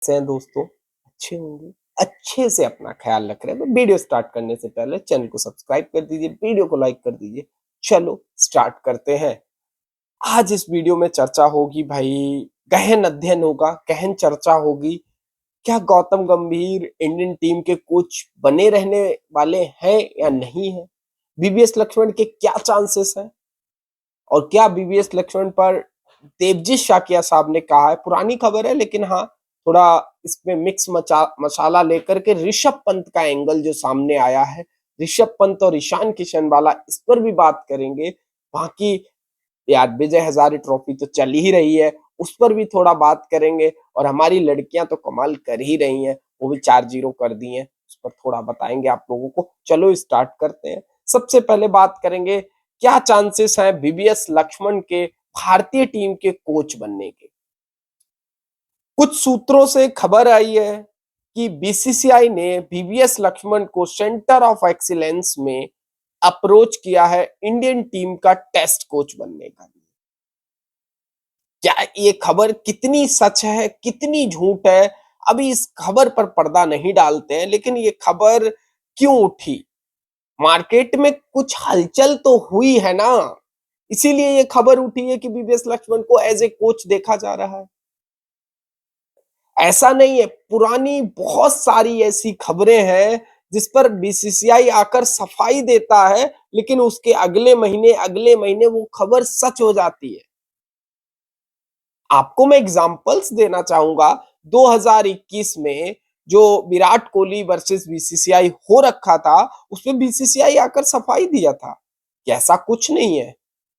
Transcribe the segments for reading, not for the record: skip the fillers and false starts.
कैसे हैं दोस्तों? अच्छे होंगे। अच्छे से अपना ख्याल रख रहे हैं। तो वीडियो स्टार्ट करने से पहले चैनल को सब्सक्राइब कर दीजिए, वीडियो को लाइक कर दीजिए। चलो स्टार्ट करते हैं। आज इस वीडियो में चर्चा होगी भाई, गहन अध्ययन होगा, गहन चर्चा होगी। क्या गौतम गंभीर इंडियन टीम के कोच बने रहने वाले हैं या नहीं है? बीवीएस लक्ष्मण के क्या चांसेस हैं? और क्या बीवीएस लक्ष्मण पर देवजीत शाकिया साहब ने कहा है, पुरानी खबर है लेकिन हाँ, थोड़ा इसमें मिक्स मसाला लेकर के ऋषभ पंत का एंगल जो सामने आया है, ऋषभ पंत और ईशान किशनवाला, इस पर भी बात करेंगे। बाकी यार विजय हजारे ट्रॉफी तो चल ही रही है, उस पर भी थोड़ा बात करेंगे। और हमारी लड़कियां तो कमाल कर ही रही हैं, वो भी 4-0 कर दी हैं, उस पर थोड़ा बताएंगे आप लोगों को। चलो स्टार्ट करते हैं। सबसे पहले बात करेंगे, क्या चांसेस हैं बीवीएस लक्ष्मण के भारतीय टीम के कोच बनने के? कुछ सूत्रों से खबर आई है कि बीसीसीआई ने बीवीएस लक्ष्मण को सेंटर ऑफ एक्सीलेंस में अप्रोच किया है इंडियन टीम का टेस्ट कोच बनने का। क्या ये खबर कितनी सच है, कितनी झूठ है, अभी इस खबर पर पर्दा नहीं डालते हैं, लेकिन ये खबर क्यों उठी? मार्केट में कुछ हलचल तो हुई है ना, इसीलिए ये खबर उठी है कि बीवीएस लक्ष्मण को एज ए कोच देखा जा रहा है। ऐसा नहीं है, पुरानी बहुत सारी ऐसी खबरें हैं जिस पर बीसीसीआई आकर सफाई देता है, लेकिन उसके अगले महीने वो खबर सच हो जाती है। आपको मैं एग्जांपल्स देना चाहूंगा। 2021 में जो विराट कोहली वर्सेस बीसीसीआई हो रखा था, उसमें बीसीसीआई आकर सफाई दिया था कि ऐसा कुछ नहीं है।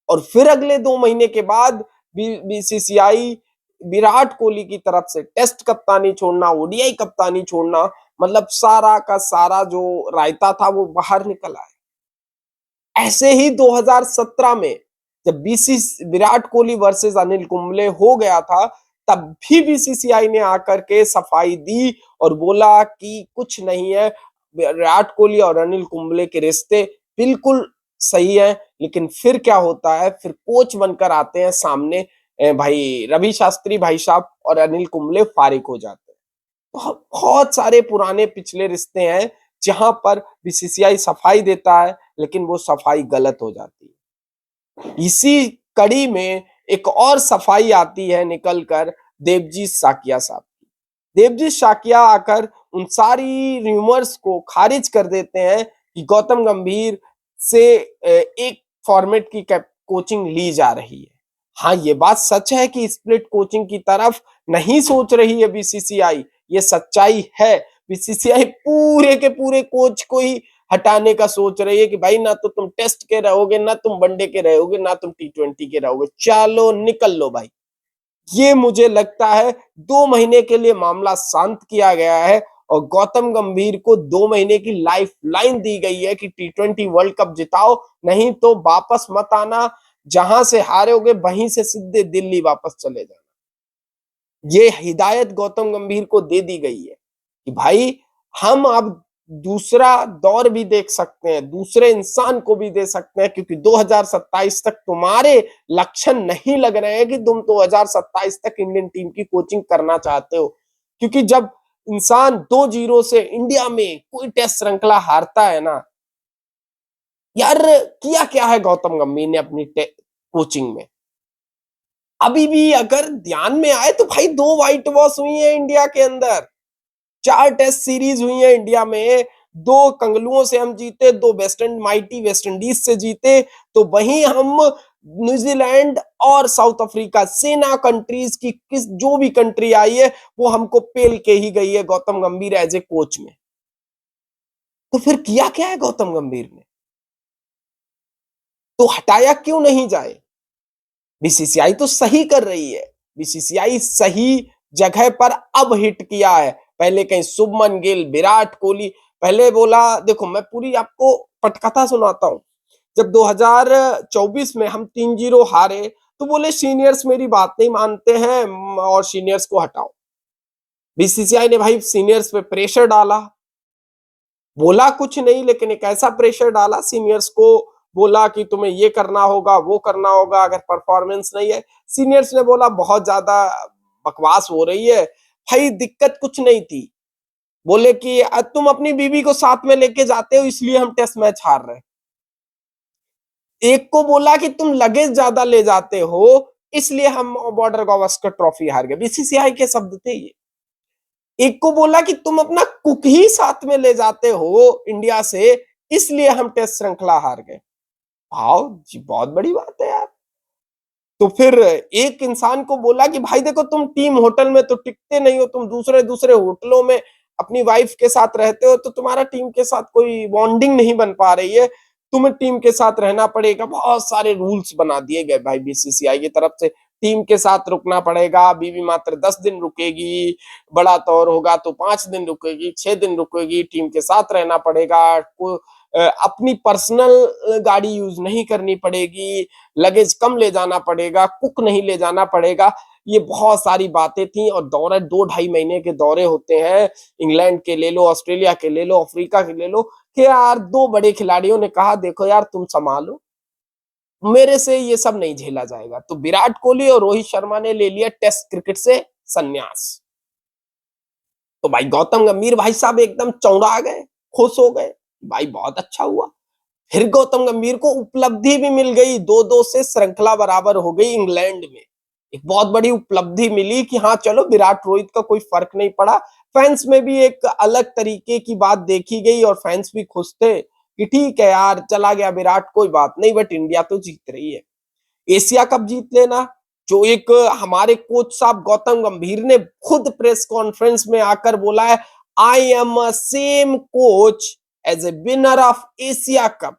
और फिर अगले 2 महीने के बाद बीसीसीआई विराट कोहली की तरफ से टेस्ट कप्तानी छोड़ना, ओडीआई कप्तानी छोड़ना, मतलब सारा का सारा जो रायता था वो बाहर निकल आया। ऐसे ही 2017 में जब बीसी विराट कोहली वर्सेस अनिल कुंबले हो गया था, तब भी बीसीसीआई ने आकर के सफाई दी और बोला कि कुछ नहीं है, विराट कोहली और अनिल कुंबले के रिश्ते बिल्कुल सही है। लेकिन फिर क्या होता है, फिर कोच बनकर आते हैं सामने भाई रवि शास्त्री भाई साहब, और अनिल कुंबले फारिग हो जाते हैं। बहुत सारे पुराने पिछले रिश्ते हैं जहां पर बीसीसीआई सफाई देता है, लेकिन वो सफाई गलत हो जाती है। इसी कड़ी में एक और सफाई आती है निकल कर देवजीत शाकिया साहब की। देवजीत शाकिया आकर उन सारी रूमर्स को खारिज कर देते हैं कि गौतम गंभीर से एक फॉर्मेट की कोचिंग ली जा रही है। हाँ, ये बात सच है कि स्प्लिट कोचिंग की तरफ नहीं सोच रही है बीसीसीआई, ये सच्चाई है। बीसीसीआई पूरे के पूरे कोच को ही हटाने का सोच रही है कि भाई ना तो तुम टेस्ट के रहोगे, ना तुम वनडे के रहोगे, ना तुम टी20 के रहोगे, चलो निकल लो भाई। ये मुझे लगता है 2 महीने के लिए मामला शांत किया गया है और गौतम गंभीर को 2 महीने की लाइफ लाइन दी गई है कि टी20 वर्ल्ड कप जिताओ, नहीं तो वापस मत आना, जहां से हारोगे वहीं से सीधे दिल्ली वापस चले जाना। ये हिदायत गौतम गंभीर को दे दी गई है कि भाई हम अब दूसरा दौर भी देख सकते हैं, दूसरे इंसान को भी दे सकते हैं, क्योंकि 2027 तक तुम्हारे लक्षण नहीं लग रहे हैं कि तुम 2027 तक इंडियन टीम की कोचिंग करना चाहते हो। क्योंकि जब इंसान 2-0 से इंडिया में कोई टेस्ट श्रृंखला हारता है ना यार, किया क्या है गौतम गंभीर ने अपनी कोचिंग में? अभी भी अगर ध्यान में आए तो भाई 2 व्हाइट वॉश हुई है इंडिया के अंदर, 4 टेस्ट सीरीज हुई है इंडिया में, 2 कंगलुओं से हम जीते, 2 माइटी वेस्ट इंडीज से जीते। तो वहीं हम न्यूजीलैंड और साउथ अफ्रीका, सेना कंट्रीज की किस जो भी कंट्री आई है वो हमको पेल के ही गई है Gautam Gambhir as a coach में। तो फिर किया क्या है गौतम गंभीर ने? तो हटाया क्यों नहीं जाए? बीसीसीआई तो सही कर रही है, बीसीसीआई सही जगह पर अब हिट किया है। पहले कहीं शुभमन गिल, विराट कोहली, पहले बोला, देखो मैं पूरी आपको पटकथा सुनाता हूं। जब 2024 में हम 3-0 हारे, तो बोले सीनियर्स मेरी बात नहीं मानते हैं और सीनियर्स को हटाओ। बीसीसीआई ने भाई सीनियर्स पे प्रेशर डाला, बोला कुछ नहीं लेकिन एक ऐसा प्रेशर डाला सीनियर्स को, बोला कि तुम्हें ये करना होगा, वो करना होगा, अगर परफॉर्मेंस नहीं है। सीनियर्स ने बोला बहुत ज्यादा बकवास हो रही है, भाई दिक्कत कुछ नहीं थी। बोले कि तुम अपनी बीवी को साथ में लेके जाते हो इसलिए हम टेस्ट मैच हार रहे हैं। एक को बोला कि तुम लगेज ज्यादा ले जाते हो इसलिए हम बॉर्डर गावस्कर ट्रॉफी हार गए, बीसीसीआई के शब्द थे ये। एक को बोला कि तुम अपना कुक ही साथ में ले जाते हो इंडिया से इसलिए हम टेस्ट श्रृंखला हार गए। आओ जी, बहुत बड़ी बात है यार। तो फिर एक इंसान को बोला कि भाई देखो तुम टीम होटल में तो टिकते नहीं हो, तुम दूसरे दूसरे होटलों में अपनी वाइफ के साथ रहते हो, तो तुम्हारा टीम के साथ कोई बॉन्डिंग नहीं बन पा रही है, तुम्हें टीम के साथ रहना पड़ेगा। बहुत सारे रूल्स बना दिए गए भाई बीसीसीआई की तरफ से, टीम के साथ रुकना पड़ेगा, बीवी मात्र 10 दिन रुकेगी, बड़ा तौर होगा तो 5 दिन रुकेगी, 6 दिन रुकेगी, टीम के साथ रहना पड़ेगा, अपनी पर्सनल गाड़ी यूज नहीं करनी पड़ेगी, लगेज कम ले जाना पड़ेगा, कुक नहीं ले जाना पड़ेगा। ये बहुत सारी बातें थी। और दौरे 2-2.5 महीने के दौरे होते हैं, इंग्लैंड के ले लो, ऑस्ट्रेलिया के ले लो, अफ्रीका के ले लो, कि यार दो बड़े खिलाड़ियों ने कहा देखो यार तुम संभालो, मेरे से ये सब नहीं झेला जाएगा। तो विराट कोहली और रोहित शर्मा ने ले लिया टेस्ट क्रिकेट से संन्यास। तो भाई गौतम गंभीर भाई साहब एकदम चौंधा गए, खुश हो गए, भाई बहुत अच्छा हुआ। फिर गौतम गंभीर को उपलब्धि भी मिल गई, 2-2 से श्रृंखला बराबर हो गई इंग्लैंड में। एक बहुत बड़ी उपलब्धि मिली कि हाँ चलो विराट रोहित का कोई फर्क नहीं पड़ा। फैंस में भी एक अलग तरीके की बात देखी गई और फैंस भी खुश थे कि ठीक है यार चला गया विराट कोई बात नहीं, बट इंडिया तो जीत रही है। एशिया कप जीत लेना, जो एक हमारे कोच साहब गौतम गंभीर ने खुद प्रेस कॉन्फ्रेंस में आकर बोला है, I am a same coach as a winner of Asia cup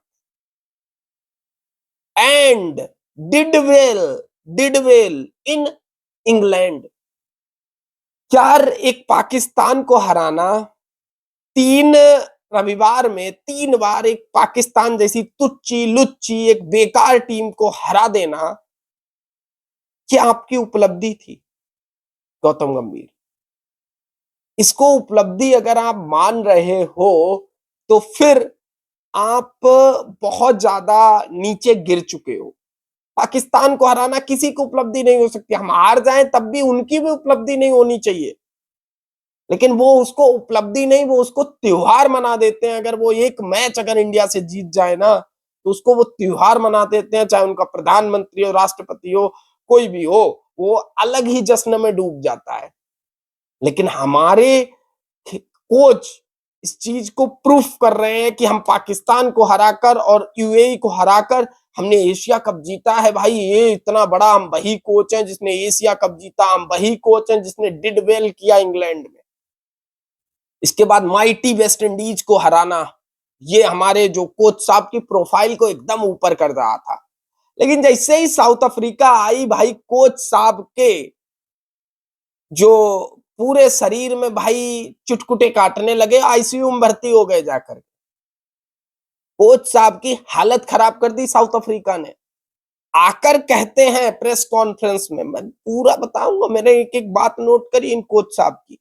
and did well in England. यार एक पाकिस्तान को हराना, 3 रविवार में 3 बार एक पाकिस्तान जैसी तुच्ची लुच्ची एक बेकार टीम को हरा देना, क्या आपकी उपलब्धि थी गौतम गंभीर? इसको उपलब्धि अगर आप मान रहे हो तो फिर आप बहुत ज्यादा नीचे गिर चुके हो। पाकिस्तान को हराना किसी को उपलब्धि नहीं हो सकती, हम हार जाएं तब भी उनकी भी उपलब्धि नहीं होनी चाहिए, लेकिन वो उसको उपलब्धि नहीं, वो उसको त्योहार मना देते हैं। अगर वो एक मैच अगर इंडिया से जीत जाए ना तो उसको वो त्योहार मना देते हैं, चाहे उनका प्रधानमंत्री हो, राष्ट्रपति हो, कोई भी हो, वो अलग ही जश्न में डूब जाता है। लेकिन हमारे कोच इस चीज को प्रूफ कर रहे हैं कि हम पाकिस्तान को हराकर और यूएई को हराकर हमने एशिया कप जीता है। भाई ये इतना बड़ा, हम वही कोच हैं जिसने एशिया कप जीता, हम वही कोच हैं जिसने डिड वेल किया इंग्लैंड में। इसके बाद माइटी वेस्ट इंडीज को हराना, ये हमारे जो कोच साहब की प्रोफाइल को एकदम ऊपर कर रहा था। लेकिन जैसे ही साउथ अफ्रीका आई, भाई कोच साहब के जो पूरे शरीर में भाई चुटकुटे काटने लगे, आईसीयू में भर्ती हो गए जाकर। कोच साहब की हालत खराब कर दी साउथ अफ्रीका ने। आकर कहते हैं प्रेस कॉन्फ्रेंस में, मैं पूरा बताऊंगा, मैंने एक एक बात नोट करी इन कोच साहब की।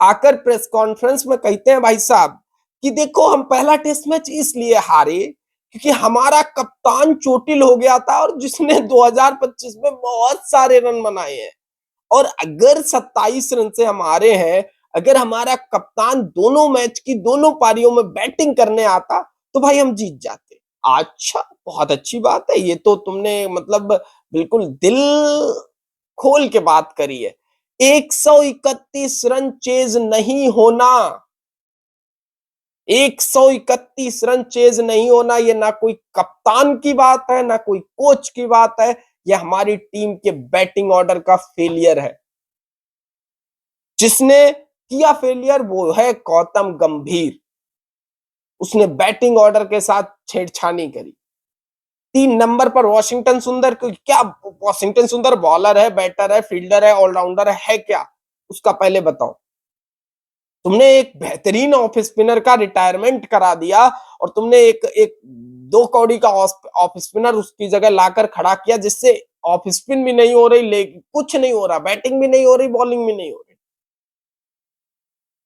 आकर प्रेस कॉन्फ्रेंस में कहते हैं भाई साहब कि देखो हम पहला टेस्ट मैच इसलिए हारे क्योंकि हमारा कप्तान चोटिल हो गया था और जिसने 2025 में बहुत सारे रन बनाए हैं, और अगर 27 रन से हम हारे हैं, अगर हमारा कप्तान दोनों मैच की दोनों पारियों में बैटिंग करने आता तो भाई हम जीत जाते। अच्छा, बहुत अच्छी बात है, ये तो तुमने मतलब बिल्कुल दिल खोल के बात करी है। 131 रन चेज नहीं होना, 131 रन चेज नहीं होना, ये ना कोई कप्तान की बात है ना कोई कोच की बात है, ये हमारी टीम के बैटिंग ऑर्डर का फेलियर है। जिसने किया फेलियर वो है गौतम गंभीर, उसने बैटिंग ऑर्डर के साथ छेड़छानी करी। 3 नंबर पर वॉशिंगटन सुंदर, क्या वॉशिंगटन सुंदर बॉलर है, बैटर है, फील्डर है, ऑलराउंडर है क्या? उसका पहले बताओ। तुमने एक बेहतरीन ऑफ स्पिनर का रिटायरमेंट करा दिया और तुमने एक एक 2 कौड़ी का ऑफ स्पिनर उसकी जगह लाकर खड़ा किया, जिससे ऑफ स्पिन भी नहीं हो रही, लेग कुछ नहीं हो रहा, बैटिंग भी नहीं हो रही, बॉलिंग भी नहीं हो रही।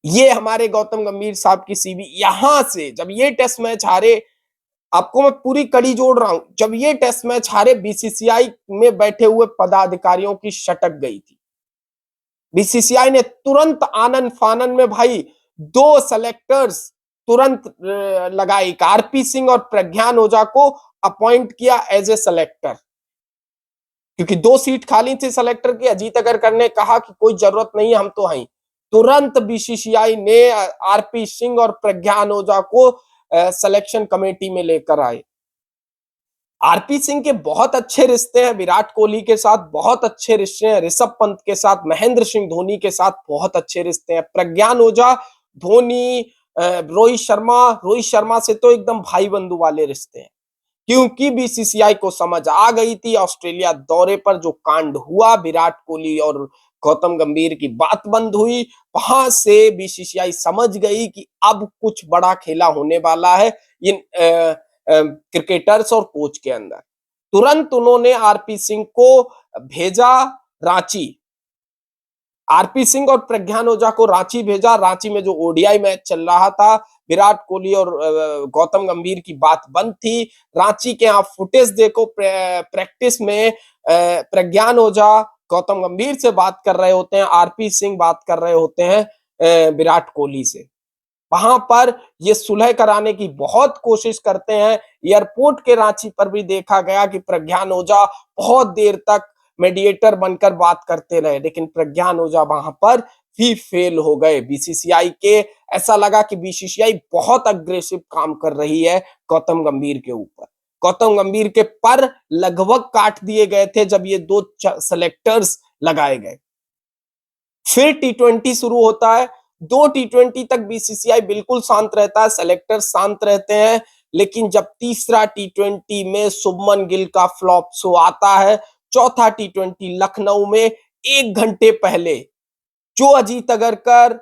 ये हमारे गौतम गंभीर साहब की सीवी। यहां से जब ये टेस्ट मैच हारे, आपको मैं पूरी कड़ी जोड़ रहा हूं, जब ये टेस्ट मैच हारे बीसीसीआई में बैठे हुए पदाधिकारियों की शटक गई थी। बीसीसीआई ने तुरंत आनन फानन में भाई 2 सेलेक्टर्स तुरंत लगाए। एक आरपी सिंह और प्रज्ञान ओझा को अपॉइंट किया एज ए सेलेक्टर, क्योंकि 2 सीट खाली थी सेलेक्टर की। अजीत अगरकर ने कहा कि कोई जरूरत नहीं है, हम तो हैं। तुरंत बीसीसीआई ने आरपी सिंह और प्रज्ञान ओझा को सिलेक्शन कमेटी में लेकर आए। आरपी सिंह के बहुत अच्छे रिश्ते हैं विराट कोहली के साथ, बहुत अच्छे रिश्ते हैं ऋषभ पंत के साथ, महेंद्र सिंह धोनी के साथ बहुत अच्छे रिश्ते हैं। प्रज्ञान ओझा, धोनी, रोहित शर्मा से तो एकदम भाई बंधु वाले रिश्ते हैं। क्योंकि बीसीसीआई को समझ आ गई थी ऑस्ट्रेलिया दौरे पर जो कांड हुआ, विराट कोहली और गौतम गंभीर की बात बंद हुई, वहां से बीसीसीआई समझ गई कि अब कुछ बड़ा खेला होने वाला है इन क्रिकेटर्स और कोच के अंदर। तुरंत उन्होंने आरपी सिंह को भेजा रांची। आरपी सिंह और प्रज्ञान ओझा को रांची भेजा। रांची में जो ओडीआई मैच चल रहा था, विराट कोहली और गौतम गंभीर की बात बंद थी। रांची के यहाँ फुटेज देखो, प्रैक्टिस में प्रज्ञान ओझा गौतम गंभीर से बात कर रहे होते हैं, आरपी सिंह बात कर रहे होते हैं विराट कोहली से। वहां पर ये सुलह कराने की बहुत कोशिश करते हैं। एयरपोर्ट के रांची पर भी देखा गया कि प्रज्ञान ओझा बहुत देर तक मीडिएटर बनकर बात करते रहे, लेकिन प्रज्ञान ओझा वहां पर भी फेल हो गए। बीसीसीआई के ऐसा लगा कि बीसीसीआई बहुत अग्रेसिव काम कर रही है गौतम गंभीर के ऊपर। गौतम गंभीर के पर लगभग काट दिए गए थे जब ये 2 सेलेक्टर्स लगाए गए। फिर टी20 शुरू होता है। 2 टी20 तक बीसीसीआई बिल्कुल शांत रहता है, सेलेक्टर शांत रहते हैं, लेकिन जब तीसरा टी20 में शुभमन गिल का फ्लॉप शो आता है, चौथा टी20 लखनऊ में 1 घंटे पहले जो अजीत अगरकर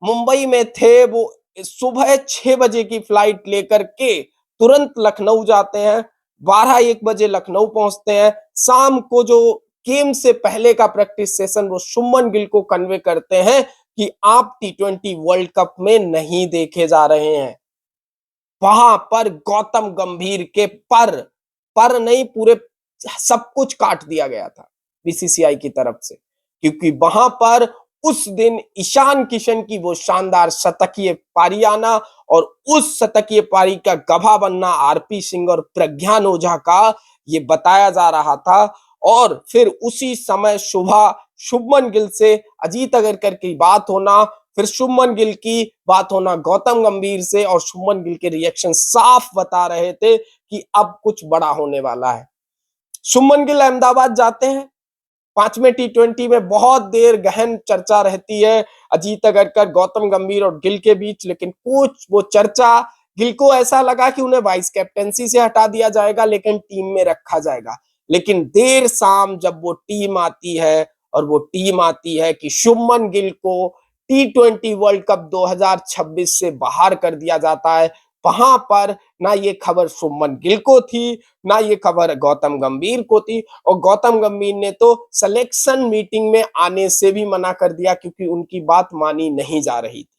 मुंबई में थे, वो सुबह 6 बजे की फ्लाइट लेकर के तुरंत लखनऊ जाते हैं। 12-1 बजे लखनऊ पहुंचते हैं। शाम को जो गेम से पहले का प्रैक्टिस सेशन वो शुभमन गिल को कन्वे करते हैं कि आप टी20 वर्ल्ड कप में नहीं देखे जा रहे हैं। वहां पर गौतम गंभीर के पर नहीं, पूरे सब कुछ काट दिया गया था बीसीसीआई की तरफ से, क्योंकि वहां पर उस दिन ईशान किशन की वो शानदार शतकीय पारी आना और उस शतकीय पारी का गवाह बनना आरपी सिंह और प्रज्ञान ओझा का, ये बताया जा रहा था। और फिर उसी समय सुबह शुभमन गिल से अजीत अगरकर की बात होना, फिर शुभमन गिल की बात होना गौतम गंभीर से, और शुभमन गिल के रिएक्शन साफ बता रहे थे कि अब कुछ बड़ा होने वाला है। शुभमन गिल अहमदाबाद जाते हैं। 5वें टी20 में बहुत देर गहन चर्चा रहती है अजीत अगरकर, गौतम गंभीर और गिल के बीच, लेकिन कुछ वो चर्चा, गिल को ऐसा लगा कि उन्हें वाइस कैप्टेंसी से हटा दिया जाएगा लेकिन टीम में रखा जाएगा। लेकिन देर शाम जब वो टीम आती है, और वो टीम आती है कि शुभमन गिल को टी20 वर्ल्ड कप 2026 से बाहर कर दिया जाता है, वहां पर ना ये खबर शुभमन गिल को थी, ना ये खबर गौतम गंभीर को थी। और गौतम गंभीर ने तो सिलेक्शन मीटिंग में आने से भी मना कर दिया क्योंकि उनकी बात मानी नहीं जा रही थी।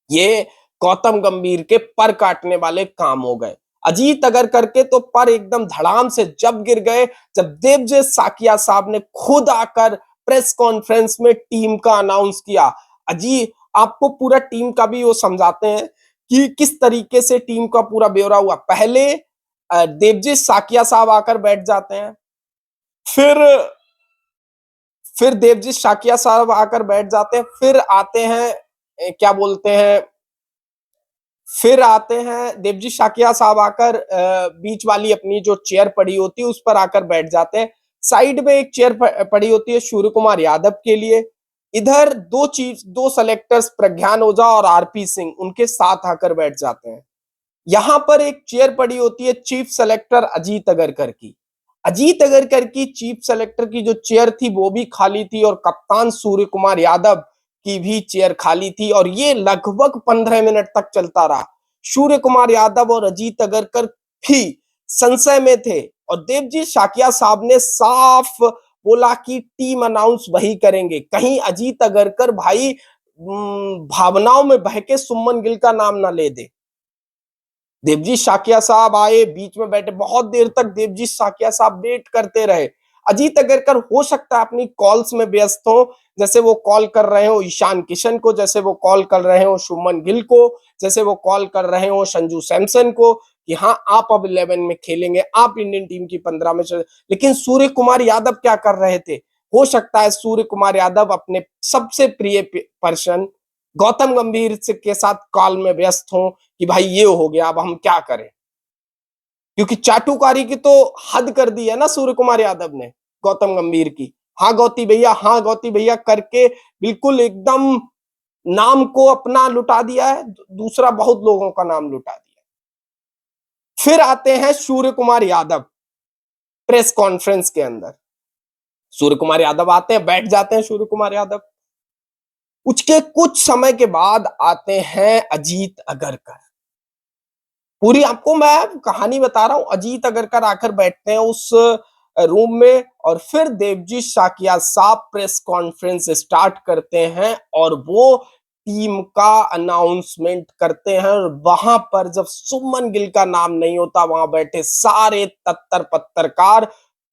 ये गौतम गंभीर के पर काटने वाले काम हो गए। अजीत अगरकर के तो पर एकदम धड़ाम से जब गिर गए, जब देवजीत साकिया साहब ने खुद आकर प्रेस कॉन्फ्रेंस में टीम का अनाउंस किया। अजी आपको पूरा टीम का भी वो समझाते हैं कि किस तरीके से टीम का पूरा ब्यौरा हुआ। पहले देवजीत साकिया साहब आकर बैठ जाते हैं, फिर देवजीत साकिया साहब आकर बैठ जाते हैं, फिर आते हैं क्या बोलते हैं, फिर आते हैं देवजीत साकिया साहब आकर बीच वाली अपनी जो चेयर पड़ी होती है उस पर आकर बैठ जाते हैं। साइड में एक चेयर पड़ी होती है सूर्य कुमार यादव के लिए। इधर दो सेलेक्टर्स प्रज्ञान ओझा और आरपी सिंह उनके साथ आकर बैठ जाते हैं। यहाँ पर एक चेयर पड़ी होती है चीफ सेलेक्टर अजीत अगरकर की। अजीत अगरकर की चीफ सेलेक्टर की जो चेयर थी वो भी खाली थी, और कप्तान सूर्य कुमार यादव की भी चेयर खाली थी, और ये लगभग 15 मिनट तक चलता रहा। सूर्य कुमार यादव और अजीत अगरकर भी संशय में थे, और देवजीत साकिया साहब ने साफ बोला कि टीम अनाउंस वही करेंगे। कहीं अजीत अगरकर भाई भावनाओं में बह के शुभमन गिल का नाम ना ले दे। देवजीत साकिया साहब आए, बीच में बैठे, बहुत देर तक देवजीत साकिया साहब वेट करते रहे। अजीत अगरकर हो सकता है अपनी कॉल्स में व्यस्त हो, जैसे वो कॉल कर रहे हो ईशान किशन को, जैसे वो कॉल कर रहे हो शुभमन गिल को, जैसे वो कॉल कर रहे हो संजू सैमसन को कि हाँ आप अब 11 में खेलेंगे, आप इंडियन टीम की 15 में चले। लेकिन सूर्य कुमार यादव क्या कर रहे थे? हो सकता है सूर्य कुमार यादव अपने सबसे प्रिय पर्सन गौतम गंभीर के साथ कॉल में व्यस्त हो कि भाई ये हो गया, अब हम क्या करें, क्योंकि चाटुकारी की तो हद कर दी है ना सूर्य कुमार यादव ने गौतम गंभीर की। हाँ गौती भैया, हाँ गौती भैया करके बिल्कुल एकदम नाम को अपना लुटा दिया है, दूसरा बहुत लोगों का नाम लुटा दिया। फिर आते हैं सूर्य कुमार यादव प्रेस कॉन्फ्रेंस के अंदर। सूर्य कुमार यादव आते हैं, बैठ जाते हैं सूर्य कुमार यादव। उसके कुछ समय के बाद आते हैं अजीत अगरकर। पूरी आपको मैं कहानी बता रहा हूं। अजीत अगरकर आकर बैठते हैं उस रूम में और फिर देवजीत साकिया साहब प्रेस कॉन्फ्रेंस स्टार्ट करते हैं और वो टीम का अनाउंसमेंट करते हैं। और वहां पर जब सुमन गिल का नाम नहीं होता, वहां बैठे सारे तत्तर पत्रकार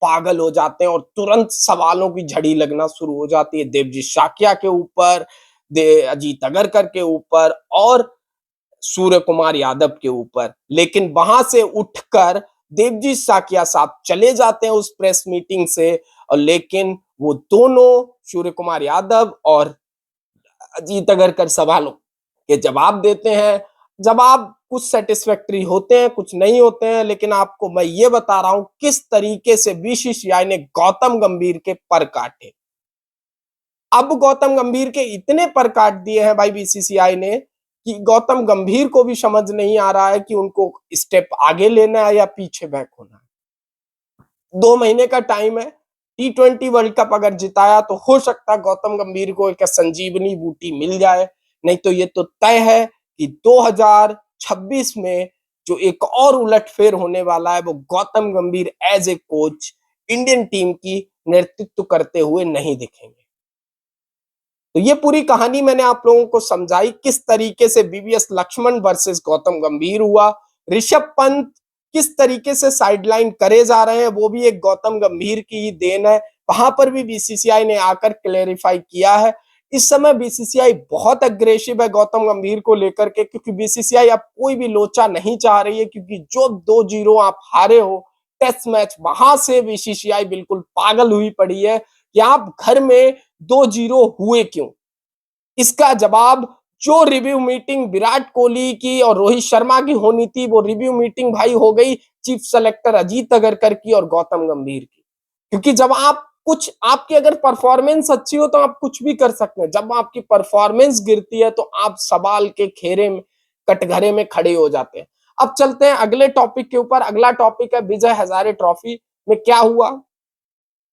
पागल हो जाते हैं और तुरंत सवालों की झड़ी लगना शुरू हो जाती है देवजीत साकिया के ऊपर, अजीत अगरकर के ऊपर और सूर्य कुमार यादव के ऊपर। लेकिन वहां से उठकर देवजीत साकिया साहब चले जाते हैं उस प्रेस मीटिंग से, और लेकिन वो दोनों सूर्य कुमार यादव और अजीत अगरकर सवालों के जवाब देते हैं। जवाब कुछ सेटिस्फैक्टरी होते हैं, कुछ नहीं होते हैं, लेकिन आपको मैं ये बता रहा हूं किस तरीके से बीसीसीआई ने गौतम गंभीर के पर काटे। अब गौतम गंभीर के इतने पर काट दिए हैं भाई बीसीसीआई ने कि गौतम गंभीर को भी समझ नहीं आ रहा है कि उनको स्टेप आगे लेना है या पीछे बैक होना है। 2 महीने का टाइम है। T20 वर्ल्ड कप अगर जिताया तो हो सकता है गौतम गंभीर को एक संजीवनी बूटी मिल जाए, नहीं तो ये तो तय है कि 2026 में जो एक और उलटफेर होने वाला है वो Gautam Gambhir as a coach Indian team की नेतृत्व करते हुए नहीं दिखेंगे। तो ये पूरी कहानी मैंने आप लोगों को समझाई किस तरीके से वीवीएस लक्ष्मण वर्सेस गौतम गंभीर हुआ। ऋषभ पंत किस तरीके से साइडलाइन करे जा रहे हैं वो भी एक गौतम गंभीर की ही देन है। वहां पर भी बीसीसीआई ने आकर क्लेरिफाई किया है। इस समय बीसीसीआई बहुत अग्रेसिव है गौतम गंभीर को लेकर के, क्योंकि बीसीसीआई अब कोई भी लोचा नहीं चाह रही है, क्योंकि जो 2-0 आप हारे हो टेस्ट मैच, वहां से बीसीसीआई बिल्कुल पागल हुई पड़ी है कि आप घर में 2-0 हुए क्यों। इसका जवाब जो रिव्यू मीटिंग विराट कोहली की और रोहित शर्मा की होनी थी, वो रिव्यू मीटिंग भाई हो गई चीफ सेलेक्टर अजीत अगरकर की और गौतम गंभीर की। क्योंकि जब आप कुछ, आपकी अगर परफॉर्मेंस अच्छी हो तो आप कुछ भी कर सकते हैं, जब आपकी परफॉर्मेंस गिरती है तो आप सवाल के घेरे में, कटघरे में खड़े हो जाते हैं। अब चलते हैं अगले टॉपिक के ऊपर। अगला टॉपिक है विजय हजारे ट्रॉफी में क्या हुआ।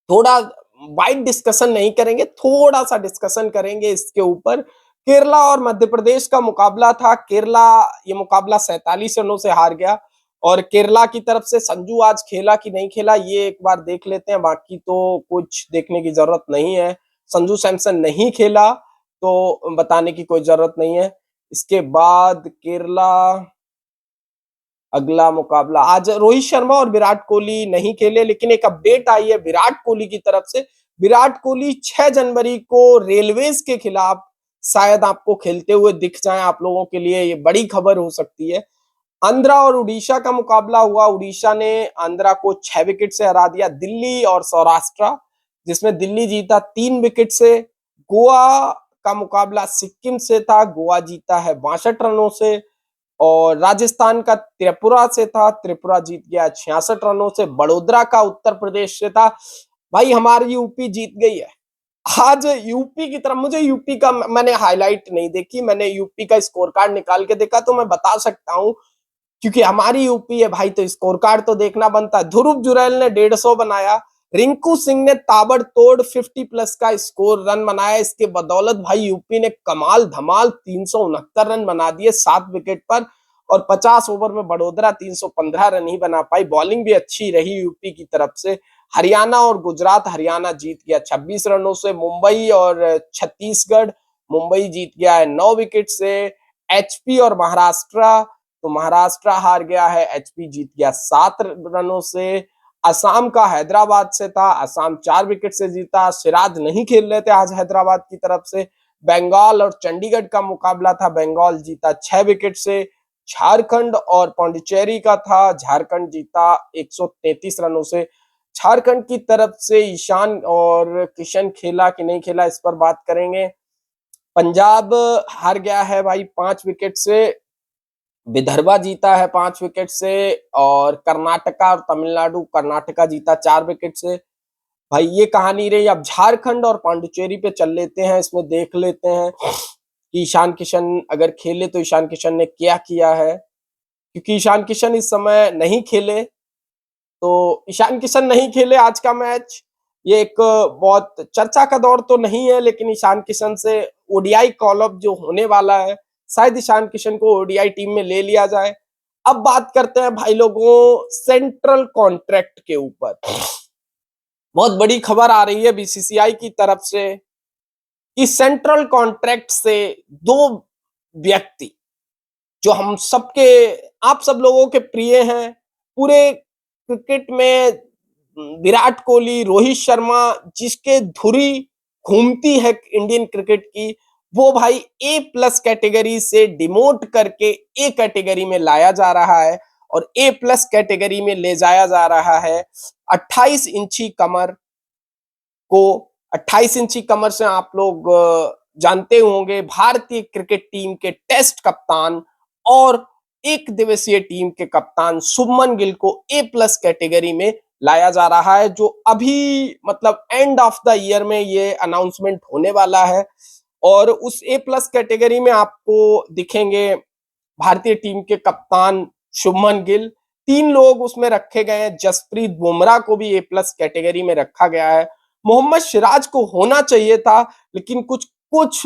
थोड़ा वाइड डिस्कशन नहीं करेंगे, थोड़ा सा डिस्कशन करेंगे इसके ऊपर। केरला और मध्य प्रदेश का मुकाबला था। केरला ये मुकाबला 47 रनों से हार गया और केरला की तरफ से संजू आज खेला कि नहीं खेला ये एक बार देख लेते हैं, बाकी तो कुछ देखने की जरूरत नहीं है। संजू सैमसन नहीं खेला तो बताने की कोई जरूरत नहीं है। इसके बाद केरला अगला मुकाबला, आज रोहित शर्मा और विराट कोहली नहीं खेले, लेकिन एक अपडेट आई है विराट कोहली की तरफ से। विराट कोहली 6 जनवरी को रेलवेज के खिलाफ शायद आपको खेलते हुए दिख जाए। आप लोगों के लिए ये बड़ी खबर हो सकती है। आंध्रा और उड़ीसा का मुकाबला हुआ। उड़ीसा ने आंध्रा को 6 विकेट से हरा दिया। दिल्ली और सौराष्ट्र, जिसमें दिल्ली जीता 3 विकेट से। गोवा का मुकाबला सिक्किम से था, गोवा जीता है 62 रनों से। और राजस्थान का त्रिपुरा से था, त्रिपुरा जीत गया 66 रनों से। बड़ोदरा का उत्तर प्रदेश से था। भाई हमारी यूपी जीत गई है आज। यूपी की तरफ, मुझे यूपी का, मैंने हाईलाइट नहीं देखी, मैंने यूपी का स्कोर कार्ड निकाल के देखा तो मैं बता सकता हूं, क्योंकि हमारी यूपी है भाई तो स्कोर कार्ड तो देखना बनता है। ध्रुव जुरैल ने 150 बनाया। रिंकू सिंह ने ताबड़तोड़ 50+ का स्कोर रन बनाया। इसके बदौलत भाई यूपी ने कमाल धमाल 369 रन बना दिए 7 विकेट पर। और 50 ओवर में बड़ोदरा 315 रन ही बना पाई। बॉलिंग भी अच्छी रही यूपी की तरफ से। हरियाणा और गुजरात, हरियाणा जीत गया 26 रनों से। मुंबई और छत्तीसगढ़, मुंबई जीत गया है 9 विकेट से। एचपी और महाराष्ट्र, तो महाराष्ट्र हार गया है, एचपी जीत गया 7 रनों से। असम का हैदराबाद से था, असम 4 विकेट से जीता। सिराज नहीं खेल रहे थे आज हैदराबाद की तरफ से। बंगाल और चंडीगढ़ का मुकाबला था, बंगाल जीता 6 विकेट से। झारखंड और पांडिचेरी का था, झारखंड जीता 133 रनों से। झारखंड की तरफ से ईशान और किशन खेला कि नहीं खेला, इस पर बात करेंगे। पंजाब हार गया है भाई 5 विकेट से। विदर्भा जीता है 5 विकेट से। और कर्नाटका और तमिलनाडु, कर्नाटका जीता 4 विकेट से। भाई ये कहानी रही। अब झारखंड और पांडिचेरी पे चल लेते हैं, इसमें देख लेते हैं कि ईशान किशन अगर खेले तो ईशान किशन ने क्या किया है। क्योंकि ईशान किशन इस समय नहीं खेले, तो ईशान किशन नहीं खेले आज का मैच, ये एक बहुत चर्चा का दौर तो नहीं है, लेकिन ईशान किशन से ओडीआई कॉल अप जो होने वाला है, शायद ईशान किशन को ओडीआई टीम में ले लिया जाए। अब बात करते हैं भाई लोगों सेंट्रल कॉन्ट्रैक्ट के ऊपर। बहुत बड़ी खबर आ रही है बीसीसीआई की तरफ से कि सेंट्रल कॉन्ट्रैक्ट से दो व्यक्ति जो हम सबके, आप सब लोगों के प्रिय हैं पूरे क्रिकेट में, विराट कोहली, रोहित शर्मा, जिसके धुरी घूमती है इंडियन क्रिकेट की, वो भाई ए प्लस कैटेगरी से डिमोट करके ए कैटेगरी में लाया जा रहा है। और ए प्लस कैटेगरी में ले जाया जा रहा है 28 इंची कमर को। 28 इंची कमर से आप लोग जानते होंगे भारतीय क्रिकेट टीम के टेस्ट कप्तान और एक दिवसीय टीम के कप्तान शुभमन गिल को ए प्लस कैटेगरी में लाया जा रहा है, जो अभी मतलब एंड ऑफ द ईयर में ये अनाउंसमेंट होने वाला है। और उस ए प्लस कैटेगरी में आपको दिखेंगे भारतीय टीम के कप्तान शुभमन गिल, 3 लोग उसमें रखे गए हैं। जसप्रीत बुमराह को भी ए प्लस कैटेगरी में रखा गया है। मोहम्मद सिराज को होना चाहिए था, लेकिन कुछ कुछ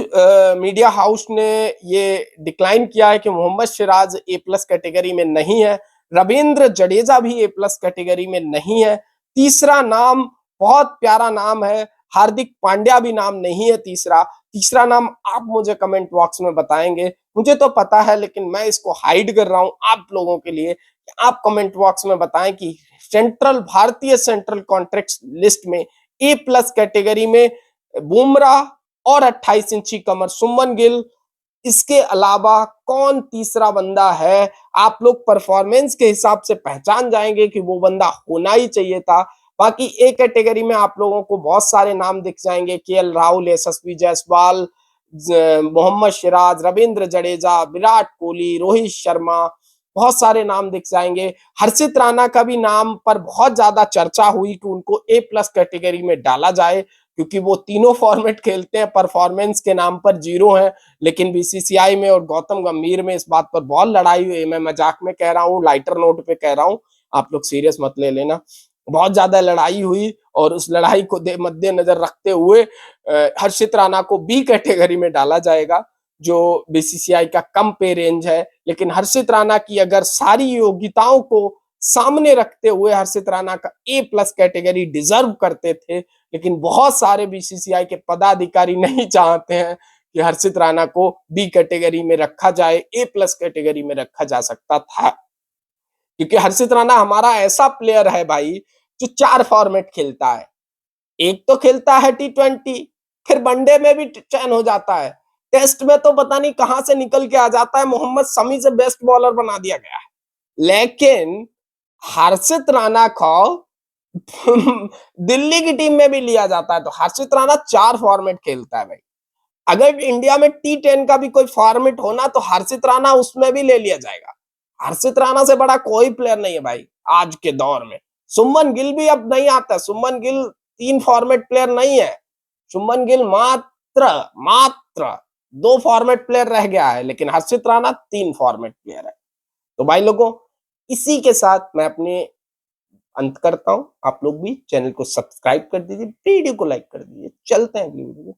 मीडिया हाउस ने ये डिक्लाइन किया है कि मोहम्मद सिराज ए प्लस कैटेगरी में नहीं है। रविंद्र जडेजा भी ए प्लस कैटेगरी में नहीं है। तीसरा नाम बहुत प्यारा नाम है, हार्दिक पांड्या भी नाम नहीं है। तीसरा तीसरा नाम आप मुझे कमेंट बॉक्स में बताएंगे, मुझे तो पता है लेकिन मैं इसको हाइड कर रहा हूं आप लोगों के लिए। आप कमेंट बॉक्स में बताएं कि भारतीय सेंट्रल कॉन्ट्रैक्ट लिस्ट में ए प्लस कैटेगरी में बुमराह और 28 इंची कमर सुमन गिल, इसके अलावा कौन तीसरा बंदा है। आप लोग परफॉर्मेंस के हिसाब से पहचान जाएंगे कि वो बंदा होना ही चाहिए था। बाकी ए कैटेगरी में आप लोगों को बहुत सारे नाम दिख जाएंगे, केएल राहुल, यशस्वी जायसवाल, मोहम्मद सिराज, रविंद्र जडेजा, विराट कोहली, रोहित शर्मा, बहुत सारे नाम दिख जाएंगे। हर्षित राणा का भी नाम पर बहुत ज्यादा चर्चा हुई कि उनको ए प्लस कैटेगरी में डाला जाए, क्योंकि वो तीनों फॉर्मेट खेलते हैं, परफॉर्मेंस के नाम पर 0 है। लेकिन बीसीसीआई में और गौतम गंभीर में इस बात पर बहुत लड़ाई हुई। मैं मजाक में कह रहा हूँ, लाइटर नोट पे कह रहा हूँ, आप लोग सीरियस मत ले लेना। बहुत ज्यादा लड़ाई हुई और उस लड़ाई को मद्देनजर रखते हुए हर्षित राणा को बी कैटेगरी में डाला जाएगा, जो बीसीसीआई का कम पे रेंज है। लेकिन हर्षित राणा की अगर सारी योग्यताओं को सामने रखते हुए हर्षित राणा का ए प्लस कैटेगरी डिजर्व करते थे, लेकिन बहुत सारे बीसीसीआई के पदाधिकारी नहीं चाहते हैं कि हर्षित राणा को बी कैटेगरी में रखा जाए, ए प्लस कैटेगरी में रखा जा सकता था। क्योंकि हर्षित राणा हमारा ऐसा प्लेयर है भाई जो 4 फॉर्मेट खेलता है। एक तो खेलता है टी20, फिर वनडे में भी चयन हो जाता है, टेस्ट में तो पता नहीं कहां से निकल के आ जाता है, मोहम्मद शमी से बेस्ट बॉलर बना दिया गया है। लेकिन हर्षित राणा को दिल्ली की टीम में भी लिया जाता है। तो हर्षित राणा 4 फॉर्मेट खेलता है भाई। अगर इंडिया में टी10 का भी कोई फॉर्मेट होना तो हर्षित राणा उसमें भी ले लिया जाएगा। हर्षित राणा से बड़ा कोई प्लेयर नहीं है भाई आज के दौर में। सुमन गिल भी अब नहीं आता। सुमन गिल 3 फॉर्मेट प्लेयर नहीं है। सुमन गिल मात्र मात्र 2 फॉर्मेट प्लेयर रह गया है, लेकिन हर्षित राणा 3 फॉर्मेट प्लेयर है। तो भाई लोगों, इसी के साथ मैं अपने अंत करता हूं। आप लोग भी चैनल को सब्सक्राइब कर दीजिए, वीडियो को लाइक कर दीजिए। चलते हैं अगली वीडियो में।